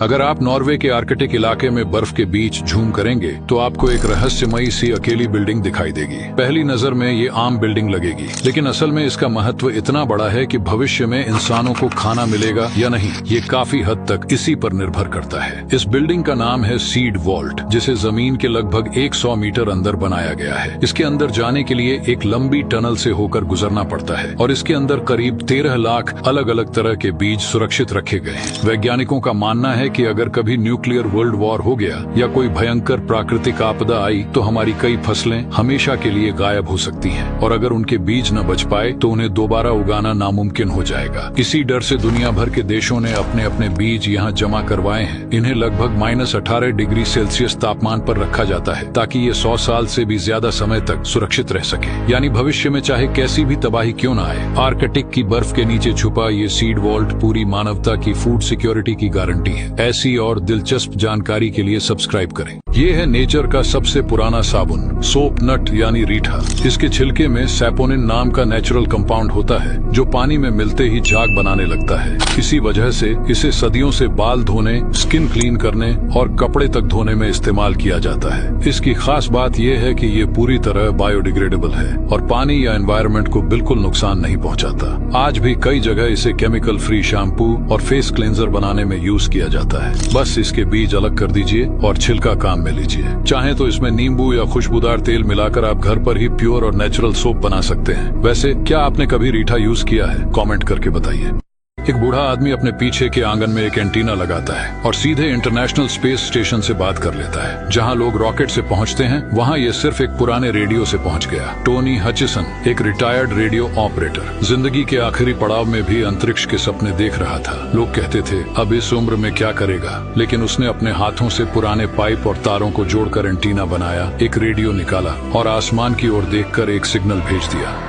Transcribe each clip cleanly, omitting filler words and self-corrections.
अगर आप नॉर्वे के आर्कटिक इलाके में बर्फ के बीच झूम करेंगे तो आपको एक रहस्यमयी सी अकेली बिल्डिंग दिखाई देगी। पहली नजर में ये आम बिल्डिंग लगेगी, लेकिन असल में इसका महत्व इतना बड़ा है कि भविष्य में इंसानों को खाना मिलेगा या नहीं, ये काफी हद तक इसी पर निर्भर करता है। इस बिल्डिंग का नाम है सीड वॉल्ट, जिसे जमीन के लगभग 100 मीटर अंदर बनाया गया है। इसके अंदर जाने के लिए एक लंबी टनल से होकर गुजरना पड़ता है और इसके अंदर करीब 13 लाख अलग अलग तरह के बीज सुरक्षित रखे गए हैं। वैज्ञानिकों का मानना है कि अगर कभी न्यूक्लियर वर्ल्ड वॉर हो गया या कोई भयंकर प्राकृतिक आपदा आई तो हमारी कई फसलें हमेशा के लिए गायब हो सकती हैं, और अगर उनके बीज न बच पाए तो उन्हें दोबारा उगाना नामुमकिन हो जाएगा। इसी डर से दुनिया भर के देशों ने अपने अपने बीज यहाँ जमा करवाए हैं। इन्हें लगभग -18 डिग्री सेल्सियस तापमान पर रखा जाता है ताकि ये 100 साल से भी ज्यादा समय तक सुरक्षित रह सके, यानी भविष्य में चाहे कैसी भी तबाही क्यों न आए। आर्कटिक की बर्फ के नीचे छुपा ये सीड वॉल्ट पूरी मानवता की फूड सिक्योरिटी की गारंटी है। ऐसी और दिलचस्प जानकारी के लिए सब्सक्राइब करें। ये है नेचर का सबसे पुराना साबुन, सोप नट यानी रीठा। इसके छिलके में सैपोनिन नाम का नेचुरल कंपाउंड होता है जो पानी में मिलते ही झाग बनाने लगता है। इसी वजह से इसे सदियों से बाल धोने, स्किन क्लीन करने और कपड़े तक धोने में इस्तेमाल किया जाता है। इसकी खास बात यह है कि ये पूरी तरह बायोडिग्रेडेबल है और पानी या एनवायरनमेंट को बिल्कुल नुकसान नहीं पहुंचाता। आज भी कई जगह इसे केमिकल फ्री शैम्पू और फेस क्लेंजर बनाने में यूज किया जाता है। बस इसके बीज अलग कर दीजिए और छिलका काम में लीजिए। चाहे तो इसमें नींबू या खुशबूदार तेल मिलाकर आप घर पर ही प्योर और नेचुरल सोप बना सकते हैं। वैसे क्या आपने कभी रीठा यूज किया है? कमेंट करके बताइए। एक बूढ़ा आदमी अपने पीछे के आंगन में एक एंटीना लगाता है और सीधे इंटरनेशनल स्पेस स्टेशन से बात कर लेता है। जहां लोग रॉकेट से पहुंचते हैं वहां ये सिर्फ एक पुराने रेडियो से पहुंच गया। टोनी हचिसन, एक रिटायर्ड रेडियो ऑपरेटर, जिंदगी के आखिरी पड़ाव में भी अंतरिक्ष के सपने देख रहा था। लोग कहते थे अब इस उम्र में क्या करेगा, लेकिन उसने अपने हाथों से पुराने पाइप और तारों को जोड़कर एंटीना बनाया, एक रेडियो निकाला और आसमान की ओर देखकर एक सिग्नल भेज दिया।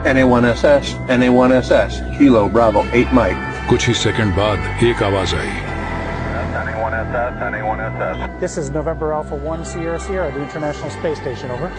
NA1SS, Kilo Bravo 8 Mike। कुछ ही सेकंड बाद एक आवाज आई। This is November Alpha 1 Sierra Sierra, the International Space Station, over.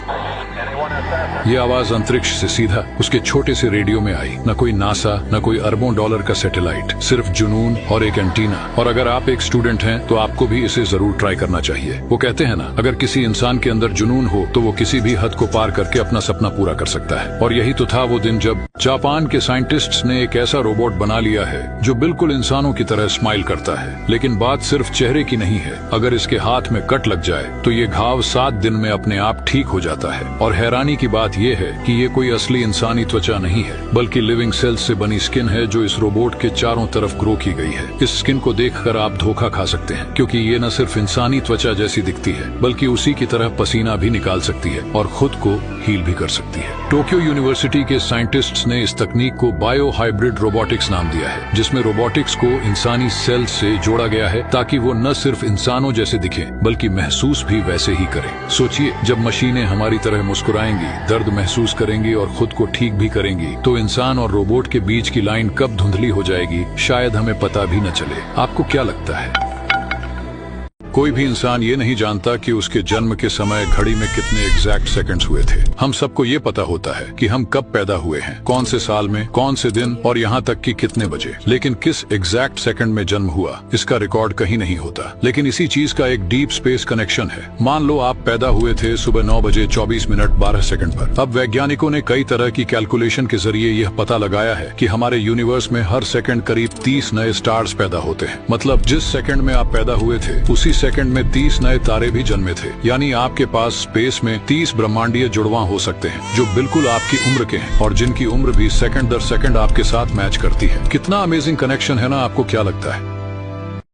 ये आवाज अंतरिक्ष से सीधा उसके छोटे से रेडियो में आई। न कोई नासा, न कोई अरबों डॉलर का सैटेलाइट, सिर्फ जुनून और एक एंटीना। और अगर आप एक स्टूडेंट हैं तो आपको भी इसे जरूर ट्राई करना चाहिए। वो कहते हैं ना, अगर किसी इंसान के अंदर जुनून हो तो वो किसी भी हद को पार करके अपना सपना पूरा कर सकता है। और यही तो था वो दिन जब जापान के साइंटिस्ट्स ने एक ऐसा रोबोट बना लिया है जो बिल्कुल इंसानों की तरह स्माइल करता है। लेकिन बात सिर्फ चेहरे की नहीं है। अगर इसके हाथ में कट लग जाए तो ये घाव 7 दिन में अपने आप ठीक हो जाता है। और हैरानी की बात यह है कि ये कोई असली इंसानी त्वचा नहीं है, बल्कि लिविंग सेल्स से बनी स्किन है जो इस रोबोट के चारों तरफ ग्रो की गई है। इस स्किन को देखकर आप धोखा खा सकते हैं, क्योंकि ये न सिर्फ इंसानी त्वचा जैसी दिखती है बल्कि उसी की तरह पसीना भी निकाल सकती है और खुद को हील भी कर सकती है। टोक्यो यूनिवर्सिटी के साइंटिस्ट्स ने इस तकनीक को बायो हाइब्रिड रोबोटिक्स नाम दिया है, जिसमें रोबोटिक्स को इंसानी सेल्स से जोड़ा गया है ताकि वो न सिर्फ इंसानों जैसे दिखें बल्कि महसूस भी वैसे ही करें। सोचिए, जब मशीनें हमारी तरह मुस्कुराएंगी, दर्द महसूस करेंगी और खुद को ठीक भी करेंगी तो इंसान और रोबोट के बीच की लाइन कब धुंधली हो जाएगी शायद हमें पता भी न चले। आपको क्या लगता है? कोई भी इंसान ये नहीं जानता कि उसके जन्म के समय घड़ी में कितने एग्जैक्ट सेकंड्स हुए थे। हम सबको ये पता होता है कि हम कब पैदा हुए हैं, कौन से साल में, कौन से दिन और यहाँ तक कि कितने बजे, लेकिन किस एग्जैक्ट सेकंड में जन्म हुआ इसका रिकॉर्ड कहीं नहीं होता। लेकिन इसी चीज का एक डीप स्पेस कनेक्शन है। मान लो आप पैदा हुए थे सुबह 9 बजे 24 मिनट 12 सेकंड पर। अब वैज्ञानिकों ने कई तरह की कैलकुलेशन के जरिए यह पता लगाया है कि हमारे यूनिवर्स में हर सेकंड करीब 30 नए स्टार्स पैदा होते हैं। मतलब जिस सेकंड में आप पैदा हुए थे उसी सेकंड में 30 नए तारे भी जन्मे थे। यानी आपके पास स्पेस में 30 ब्रह्मांडीय जुड़वा हो सकते हैं जो बिल्कुल आपकी उम्र के हैं और जिनकी उम्र भी सेकंड दर सेकंड आपके साथ मैच करती है। कितना अमेजिंग कनेक्शन है ना? आपको क्या लगता है?